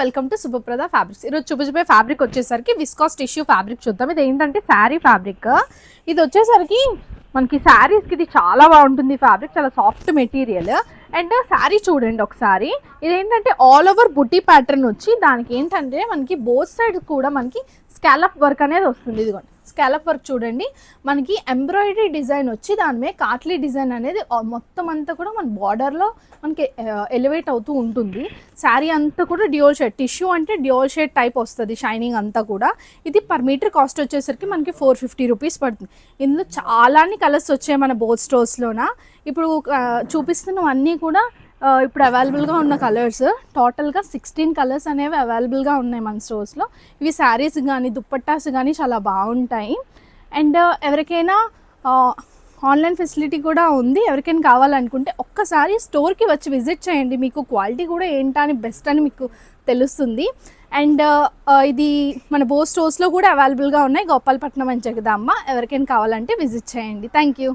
Welcome to సుభప్రద fabrics. ఈరోజు చూపించే fabric వచ్చేసరికి విస్కాస్ టిష్యూ ఫ్యాబ్రిక్ చూద్దాం. ఇది ఏంటంటే శారీ ఫ్యాబ్రిక్. ఇది వచ్చేసరికి మనకి శారీస్కి ఇది చాలా బాగుంటుంది. ఫ్యాబ్రిక్ చాలా సాఫ్ట్ మెటీరియల్. అండ్ శారీ చూడండి ఒకసారి. ఇదేంటంటే ఆల్ ఓవర్ బుటీ ప్యాటర్న్ వచ్చి దానికి ఏంటంటే మనకి బోత్ సైడ్ కూడా మనకి స్కాలప్ వర్క్ అనేది వస్తుంది. ఇదిగోండి స్కాలప్ వర్క్ చూడండి, మనకి ఎంబ్రాయిడరీ డిజైన్ వచ్చి దాని మీద కాట్లీ డిజైన్ అనేది మొత్తం అంతా కూడా మన బార్డర్లో మనకి ఎలివేట్ అవుతూ ఉంటుంది. శారీ అంతా కూడా డ్యూయల్ షేడ్, టిష్యూ అంటే డ్యూయల్ షేడ్ టైప్ వస్తుంది షైనింగ్ అంతా కూడా. ఇది పర్ మీటర్ కాస్ట్ వచ్చేసరికి మనకి 450 రూపీస్ పడుతుంది. ఇందులో చాలానే కలర్స్ వచ్చాయి మన బోత్ స్టోర్స్లోన. ఇప్పుడు చూపిస్తున్నవన్నీ కూడా ఇప్పుడు అవైలబుల్గా ఉన్న కలర్స్. టోటల్గా 16 కలర్స్ అనేవి అవైలబుల్గా ఉన్నాయి మన స్టోర్స్లో. ఇవి శారీస్ కానీ దుప్పట్టాస్ కానీ చాలా బాగుంటాయి. అండ్ ఎవరికైనా ఆన్లైన్ ఫెసిలిటీ కూడా ఉంది. ఎవరికైనా కావాలనుకుంటే ఒక్కసారి స్టోర్కి వచ్చి విజిట్ చేయండి, మీకు క్వాలిటీ కూడా ఏంటని బెస్ట్ అని మీకు తెలుస్తుంది. అండ్ ఇది మన బోత్ స్టోర్స్లో కూడా అవైలబుల్గా ఉన్నాయి. గోపాలపట్నం అని జగదాంబ. ఎవరికైనా కావాలంటే విజిట్ చేయండి. Thank you.